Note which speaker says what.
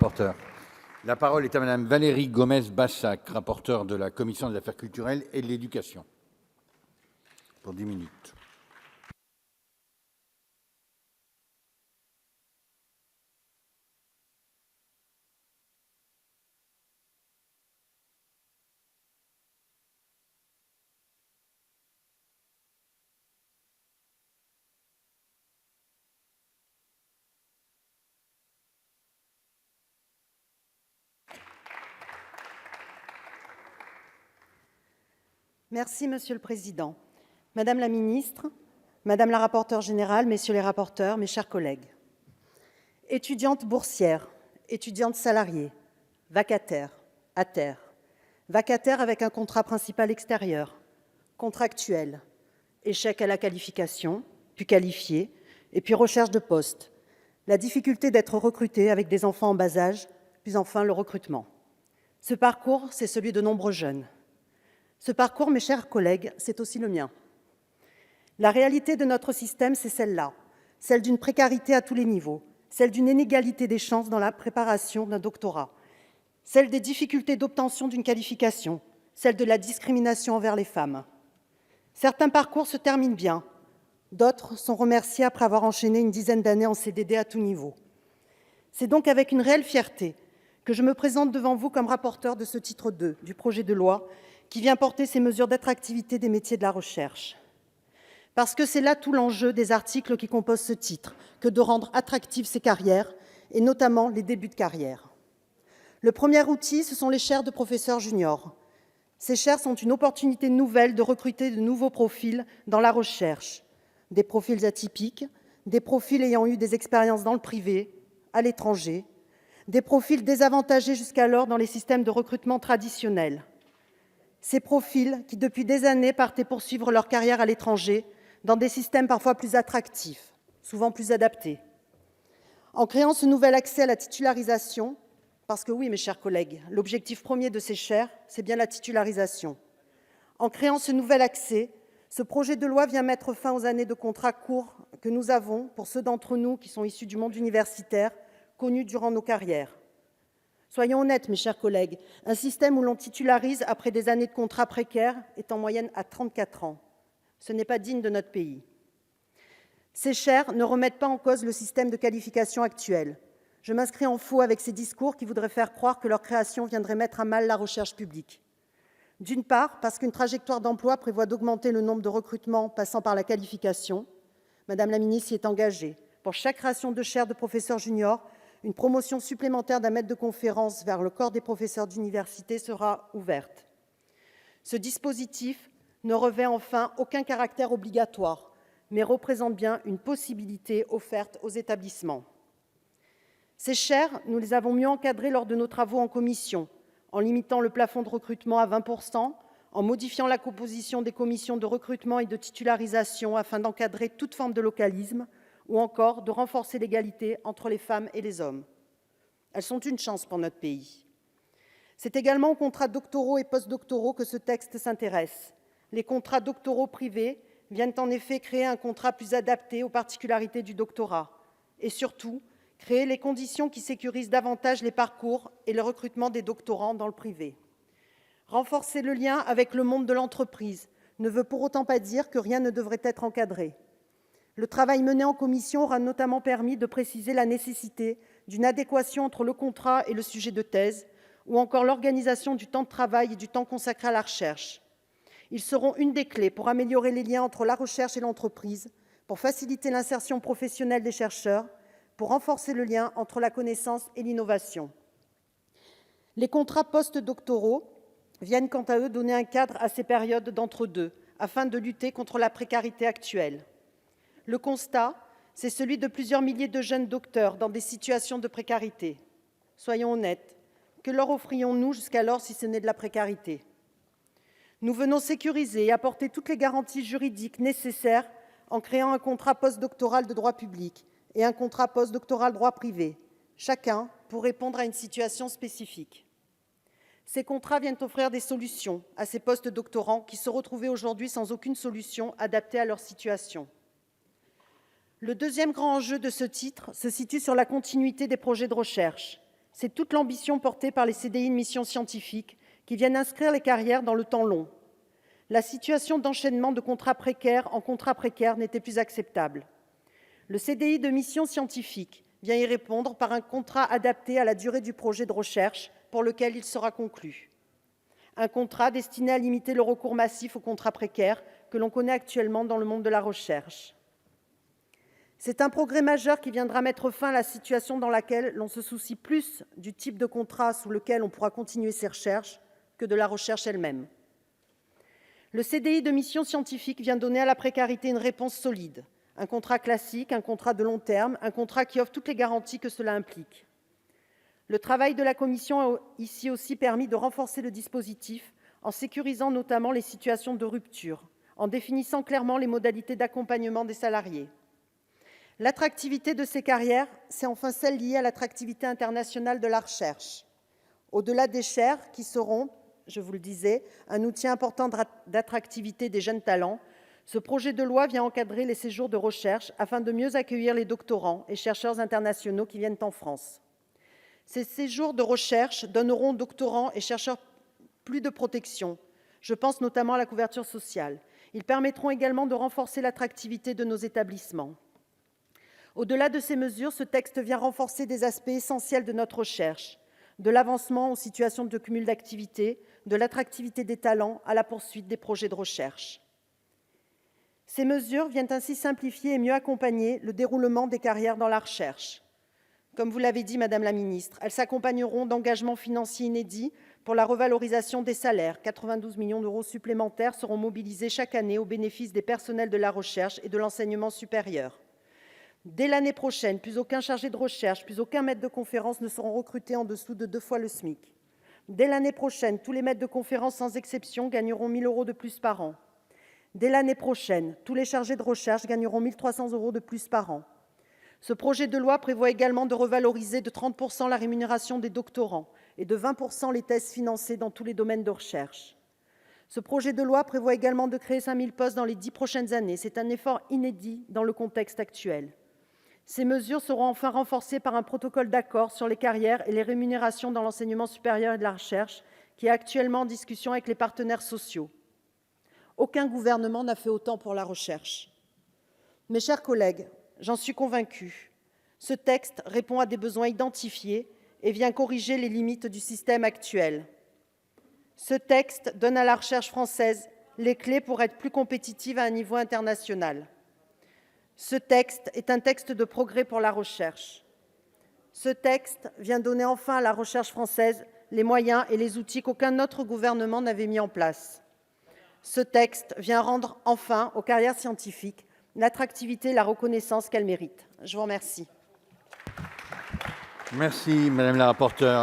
Speaker 1: rapporteur. La parole est à Madame Valérie Gomez-Bassac, rapporteure de la Commission des affaires culturelles et de l'éducation. Pour 10 minutes.
Speaker 2: Merci, Monsieur le Président. Madame la Ministre, Madame la rapporteure générale, Messieurs les rapporteurs, mes chers collègues. Étudiantes boursières, étudiantes salariées, vacataires, à terre, vacataires avec un contrat principal extérieur, contractuel, échec à la qualification, puis qualifié, et puis recherche de poste, la difficulté d'être recruté avec des enfants en bas âge, puis enfin le recrutement. Ce parcours, c'est celui de nombreux jeunes. Ce parcours, mes chers collègues, c'est aussi le mien. La réalité de notre système, c'est celle-là, celle d'une précarité à tous les niveaux, celle d'une inégalité des chances dans la préparation d'un doctorat, celle des difficultés d'obtention d'une qualification, celle de la discrimination envers les femmes. Certains parcours se terminent bien, d'autres sont remerciés après avoir enchaîné une dizaine d'années en CDD à tout niveau. C'est donc avec une réelle fierté que je me présente devant vous comme rapporteur de ce titre 2 du projet de loi qui vient porter ces mesures d'attractivité des métiers de la recherche. Parce que c'est là tout l'enjeu des articles qui composent ce titre, que de rendre attractives ces carrières, et notamment les débuts de carrière. Le premier outil, ce sont les chaires de professeurs juniors. Ces chaires sont une opportunité nouvelle de recruter de nouveaux profils dans la recherche, des profils atypiques, des profils ayant eu des expériences dans le privé, à l'étranger, des profils désavantagés jusqu'alors dans les systèmes de recrutement traditionnels. Ces profils qui, depuis des années, partaient poursuivre leur carrière à l'étranger, dans des systèmes parfois plus attractifs, souvent plus adaptés. En créant ce nouvel accès à la titularisation, parce que oui, mes chers collègues, l'objectif premier de ces chaires, c'est bien la titularisation. En créant ce nouvel accès, ce projet de loi vient mettre fin aux années de contrats courts que nous avons, pour ceux d'entre nous qui sont issus du monde universitaire, connus durant nos carrières. Soyons honnêtes, mes chers collègues, un système où l'on titularise après des années de contrats précaires est en moyenne à 34 ans. Ce n'est pas digne de notre pays. Ces chaires ne remettent pas en cause le système de qualification actuel. Je m'inscris en faux avec ces discours qui voudraient faire croire que leur création viendrait mettre à mal la recherche publique. D'une part, parce qu'une trajectoire d'emploi prévoit d'augmenter le nombre de recrutements passant par la qualification. Madame la ministre s'y est engagée. Pour chaque création de chaire de professeurs juniors, une promotion supplémentaire d'un maître de conférence vers le corps des professeurs d'université sera ouverte. Ce dispositif ne revêt enfin aucun caractère obligatoire, mais représente bien une possibilité offerte aux établissements. Ces chaires, nous les avons mieux encadrées lors de nos travaux en commission, en limitant le plafond de recrutement à 20%, en modifiant la composition des commissions de recrutement et de titularisation afin d'encadrer toute forme de localisme, ou encore de renforcer l'égalité entre les femmes et les hommes. Elles sont une chance pour notre pays. C'est également aux contrats doctoraux et postdoctoraux que ce texte s'intéresse. Les contrats doctoraux privés viennent en effet créer un contrat plus adapté aux particularités du doctorat et surtout créer les conditions qui sécurisent davantage les parcours et le recrutement des doctorants dans le privé. Renforcer le lien avec le monde de l'entreprise ne veut pour autant pas dire que rien ne devrait être encadré. Le travail mené en commission aura notamment permis de préciser la nécessité d'une adéquation entre le contrat et le sujet de thèse, ou encore l'organisation du temps de travail et du temps consacré à la recherche. Ils seront une des clés pour améliorer les liens entre la recherche et l'entreprise, pour faciliter l'insertion professionnelle des chercheurs, pour renforcer le lien entre la connaissance et l'innovation. Les contrats postdoctoraux viennent quant à eux donner un cadre à ces périodes d'entre-deux, afin de lutter contre la précarité actuelle. Le constat, c'est celui de plusieurs milliers de jeunes docteurs dans des situations de précarité. Soyons honnêtes, que leur offrions-nous jusqu'alors si ce n'est de la précarité? Nous venons sécuriser et apporter toutes les garanties juridiques nécessaires en créant un contrat postdoctoral de droit public et un contrat postdoctoral droit privé, chacun pour répondre à une situation spécifique. Ces contrats viennent offrir des solutions à ces postdoctorants qui se retrouvaient aujourd'hui sans aucune solution adaptée à leur situation. Le deuxième grand enjeu de ce titre se situe sur la continuité des projets de recherche. C'est toute l'ambition portée par les CDI de mission scientifique qui viennent inscrire les carrières dans le temps long. La situation d'enchaînement de contrats précaires en contrats précaires n'était plus acceptable. Le CDI de mission scientifique vient y répondre par un contrat adapté à la durée du projet de recherche pour lequel il sera conclu. Un contrat destiné à limiter le recours massif aux contrats précaires que l'on connaît actuellement dans le monde de la recherche. C'est un progrès majeur qui viendra mettre fin à la situation dans laquelle l'on se soucie plus du type de contrat sous lequel on pourra continuer ses recherches que de la recherche elle-même. Le CDI de mission scientifique vient donner à la précarité une réponse solide. Un contrat classique, un contrat de long terme, un contrat qui offre toutes les garanties que cela implique. Le travail de la Commission a ici aussi permis de renforcer le dispositif en sécurisant notamment les situations de rupture, en définissant clairement les modalités d'accompagnement des salariés. L'attractivité de ces carrières, c'est enfin celle liée à l'attractivité internationale de la recherche. Au-delà des chaires qui seront, je vous le disais, un outil important d'attractivité des jeunes talents, ce projet de loi vient encadrer les séjours de recherche afin de mieux accueillir les doctorants et chercheurs internationaux qui viennent en France. Ces séjours de recherche donneront aux doctorants et chercheurs plus de protection. Je pense notamment à la couverture sociale. Ils permettront également de renforcer l'attractivité de nos établissements. Au-delà de ces mesures, ce texte vient renforcer des aspects essentiels de notre recherche, de l'avancement aux situations de cumul d'activités, de l'attractivité des talents à la poursuite des projets de recherche. Ces mesures viennent ainsi simplifier et mieux accompagner le déroulement des carrières dans la recherche. Comme vous l'avez dit, Madame la Ministre, elles s'accompagneront d'engagements financiers inédits pour la revalorisation des salaires. 92 millions d'euros supplémentaires seront mobilisés chaque année au bénéfice des personnels de la recherche et de l'enseignement supérieur. Dès l'année prochaine, plus aucun chargé de recherche, plus aucun maître de conférence ne seront recrutés en dessous de 2 fois le SMIC. Dès l'année prochaine, tous les maîtres de conférence, sans exception, gagneront 1 000 € de plus par an. Dès l'année prochaine, tous les chargés de recherche gagneront 1 300 € de plus par an. Ce projet de loi prévoit également de revaloriser de 30 % la rémunération des doctorants et de 20 % les thèses financées dans tous les domaines de recherche. Ce projet de loi prévoit également de créer 5 000 postes dans les 10 prochaines années. C'est un effort inédit dans le contexte actuel. Ces mesures seront enfin renforcées par un protocole d'accord sur les carrières et les rémunérations dans l'enseignement supérieur et de la recherche, qui est actuellement en discussion avec les partenaires sociaux. Aucun gouvernement n'a fait autant pour la recherche. Mes chers collègues, j'en suis convaincue, ce texte répond à des besoins identifiés et vient corriger les limites du système actuel. Ce texte donne à la recherche française les clés pour être plus compétitive à un niveau international. Ce texte est un texte de progrès pour la recherche. Ce texte vient donner enfin à la recherche française les moyens et les outils qu'aucun autre gouvernement n'avait mis en place. Ce texte vient rendre enfin aux carrières scientifiques l'attractivité et la reconnaissance qu'elles méritent. Je vous remercie.
Speaker 1: Merci, Madame la rapporteure.